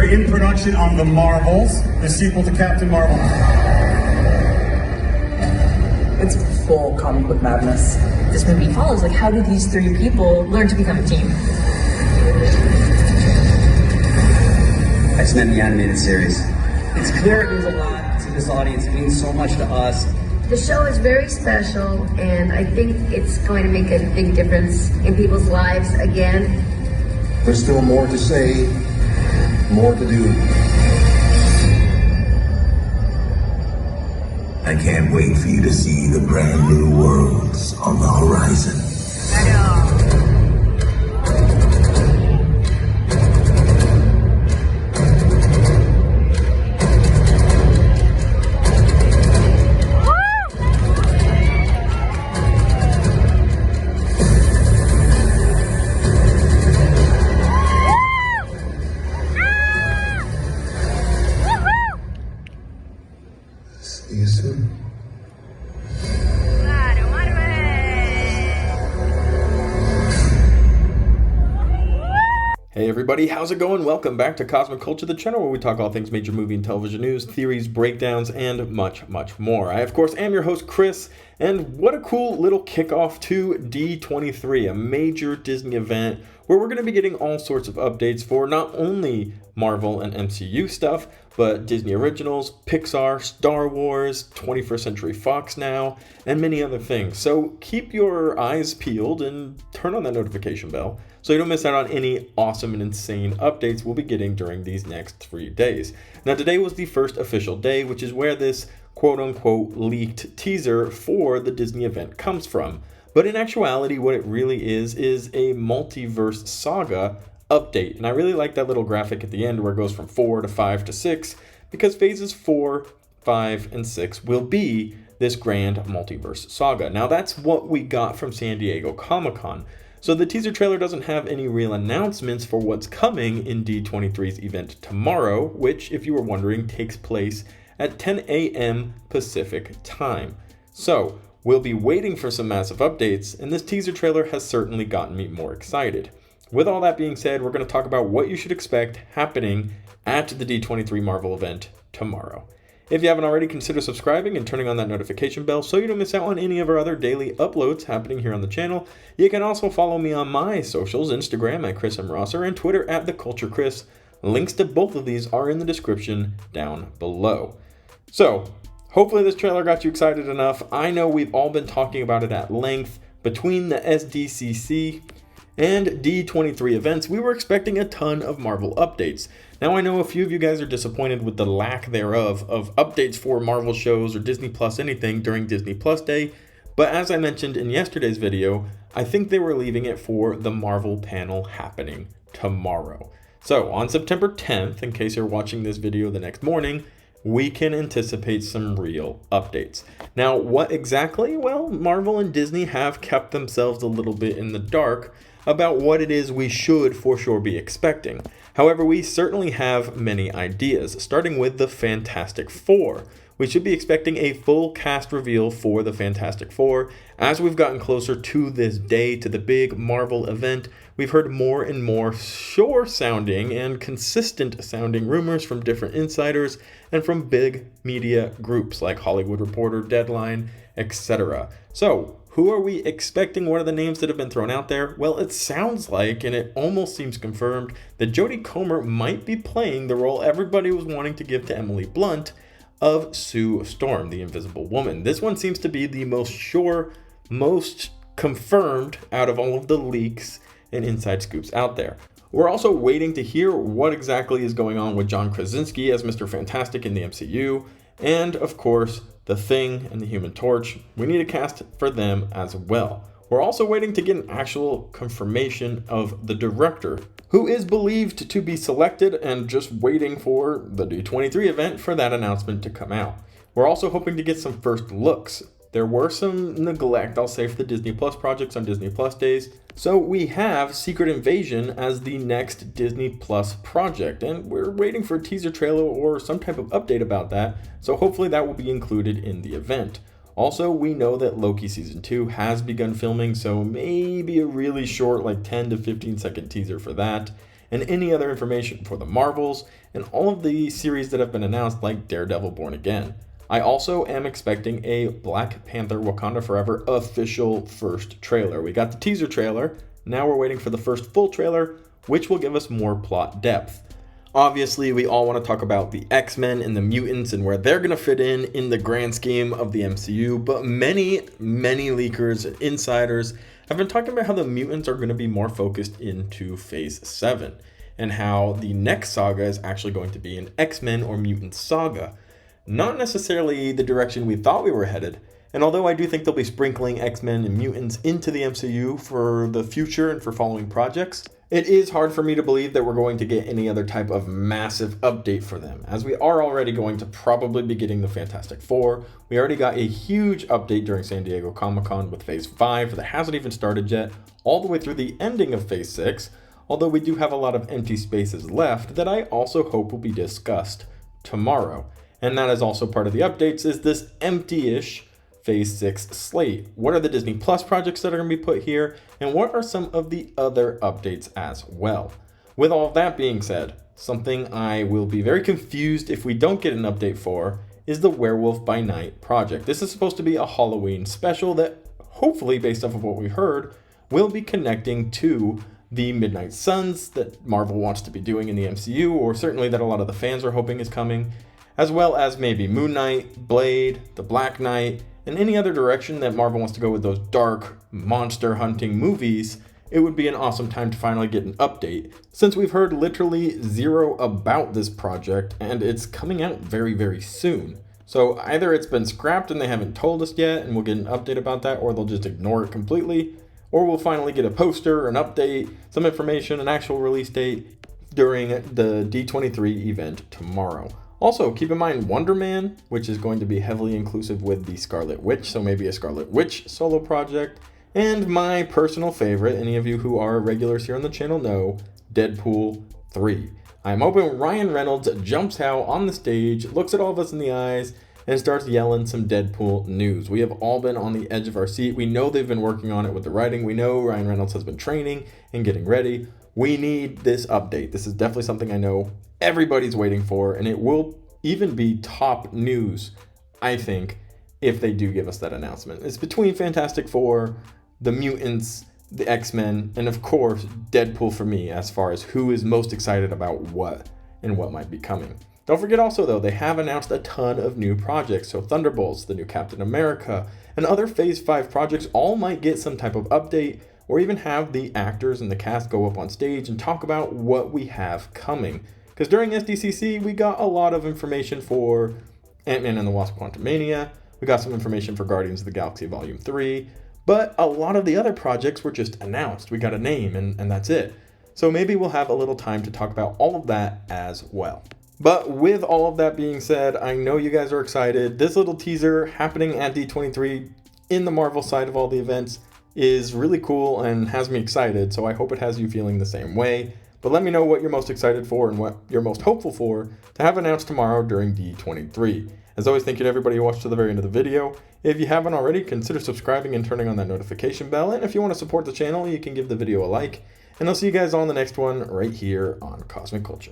We're in production on The Marvels, the sequel to Captain Marvel. It's full comic book madness. This movie follows, like, how do these three people learn to become a team? X-Men the Animated Series. It's clear it means a lot to this audience. It means so much to us. The show is very special, and I think it's going to make a big difference in people's lives again. There's still more to say, more to do. I can't wait for you to see the brand new worlds on the horizon. See you soon. Hey everybody, how's it going? Welcome back to Cosmic Culture, the channel where we talk all things major movie and television news, theories, breakdowns, and much, much more. I, of course, am your host, Chris, and what a cool little kickoff to D23, a major Disney event where we're going to be getting all sorts of updates for not only Marvel and MCU stuff, but Disney Originals, Pixar, Star Wars, 21st Century Fox now, and many other things. So keep your eyes peeled and turn on that notification bell so you don't miss out on any awesome and insane updates we'll be getting during these next 3 days. Now today was the first official day, which is where this quote-unquote leaked teaser for the Disney event comes from. But in actuality, what it really is a multiverse saga update. And I really like that little graphic at the end where it goes from 4 to 5 to 6, because phases 4, 5, and 6 will be this grand multiverse saga. Now that's what we got from San Diego Comic-Con. So the teaser trailer doesn't have any real announcements for what's coming in D23's event tomorrow, which, if you were wondering, takes place at 10 a.m. Pacific time. So we'll be waiting for some massive updates, and this teaser trailer has certainly gotten me more excited. With all that being said, we're going to talk about what you should expect happening at the D23 Marvel event tomorrow. If you haven't already, consider subscribing and turning on that notification bell so you don't miss out on any of our other daily uploads happening here on the channel. You can also follow me on my socials, Instagram at Chris M. Rosser and Twitter at TheCultureChris. Links to both of these are in the description down below. So, hopefully this trailer got you excited enough. I know we've all been talking about it at length. Between the SDCC and D23 events, we were expecting a ton of Marvel updates. Now I know a few of you guys are disappointed with the lack thereof of updates for Marvel shows or Disney Plus anything during Disney Plus Day, but as I mentioned in yesterday's video, I think they were leaving it for the Marvel panel happening tomorrow. So on September 10th, in case you're watching this video the next morning, we can anticipate some real updates. Now, what exactly? Well, Marvel and Disney have kept themselves a little bit in the dark about what it is we should for sure be expecting. However, we certainly have many ideas, starting with the Fantastic Four. We should be expecting a full cast reveal for the Fantastic Four. As we've gotten closer to this day, to the big Marvel event, we've heard more and more sure-sounding and consistent-sounding rumors from different insiders and from big media groups like Hollywood Reporter, Deadline, etc. So, who are we expecting? What are the names that have been thrown out there? Well, it sounds like, and it almost seems confirmed, that Jodie Comer might be playing the role everybody was wanting to give to Emily Blunt of Sue Storm, the Invisible Woman. This one seems to be the most sure, most confirmed out of all of the leaks and inside scoops out there. We're also waiting to hear what exactly is going on with John Krasinski as Mr. Fantastic in the MCU, and of course, The Thing and the Human Torch. We need a cast for them as well. We're also waiting to get an actual confirmation of the director, who is believed to be selected, and just waiting for the D23 event for that announcement to come out. We're also hoping to get some first looks. There were some neglect, I'll say, for the Disney Plus projects on Disney Plus days. So we have Secret Invasion as the next Disney Plus project, and we're waiting for a teaser trailer or some type of update about that, so hopefully that will be included in the event. Also, we know that Loki Season 2 has begun filming, so maybe a really short, like 10 to 15 second teaser for that. and any other information for the Marvels and all of the series that have been announced, like Daredevil Born Again. I also am expecting a Black Panther Wakanda Forever official first trailer. We got the teaser trailer, now we're waiting for the first full trailer, which will give us more plot depth. Obviously, we all want to talk about the X-Men and the mutants and where they're going to fit in the grand scheme of the MCU, but many leakers and insiders have been talking about how the mutants are going to be more focused into Phase 7, and how the next saga is actually going to be an X-Men or mutant saga. Not necessarily the direction we thought we were headed, and although I do think they'll be sprinkling X-Men and mutants into the MCU for the future and for following projects, it is hard for me to believe that we're going to get any other type of massive update for them, as we are already going to probably be getting the Fantastic Four. We already got a huge update during San Diego Comic-Con with Phase 5 that hasn't even started yet, all the way through the ending of Phase 6, although we do have a lot of empty spaces left that I also hope will be discussed tomorrow. And that is also part of the updates, is this empty-ish Phase 6 slate. What are the Disney Plus projects that are going to be put here, and what are some of the other updates as well? With all of that being said, something I will be very confused if we don't get an update for is the Werewolf by Night project. This is supposed to be a Halloween special that, hopefully based off of what we heard, will be connecting to the Midnight Suns that Marvel wants to be doing in the MCU, or certainly that a lot of the fans are hoping is coming, as well as maybe Moon Knight, Blade, the Black Knight, and any other direction that Marvel wants to go with those dark monster hunting movies. It would be an awesome time to finally get an update, since we've heard literally zero about this project and it's coming out very soon. So either it's been scrapped and they haven't told us yet and we'll get an update about that, or they'll just ignore it completely, or we'll finally get a poster, an update, some information, an actual release date during the D23 event tomorrow. Also, keep in mind Wonder Man, which is going to be heavily inclusive with the Scarlet Witch, so maybe a Scarlet Witch solo project. And my personal favorite, any of you who are regulars here on the channel know, Deadpool 3. I'm hoping Ryan Reynolds jumps out on the stage, looks at all of us in the eyes, and starts yelling some Deadpool news. We have all been on the edge of our seat. We know they've been working on it with the writing. We know Ryan Reynolds has been training and getting ready. We need this update. This is definitely something I know everybody's waiting for, and it will even be top news, I think, if they do give us that announcement. It's between Fantastic Four, the mutants, the X-Men, and of course, Deadpool for me, as far as who is most excited about what and what might be coming. Don't forget also, though, they have announced a ton of new projects. So Thunderbolts, the new Captain America, and other Phase 5 projects all might get some type of update, or even have the actors and the cast go up on stage and talk about what we have coming. Because during SDCC, we got a lot of information for Ant-Man and the Wasp: Quantumania. We got some information for Guardians of the Galaxy Volume 3. But a lot of the other projects were just announced. We got a name and that's it. So maybe we'll have a little time to talk about all of that as well. But with all of that being said, I know you guys are excited. This little teaser happening at D23 in the Marvel side of all the events is really cool and has me excited. So I hope it has you feeling the same way. But let me know what you're most excited for and what you're most hopeful for to have announced tomorrow during D23. As always, thank you to everybody who watched to the very end of the video. If you haven't already, consider subscribing and turning on that notification bell. And if you want to support the channel, you can give the video a like. And I'll see you guys on the next one right here on Cosmic Culture.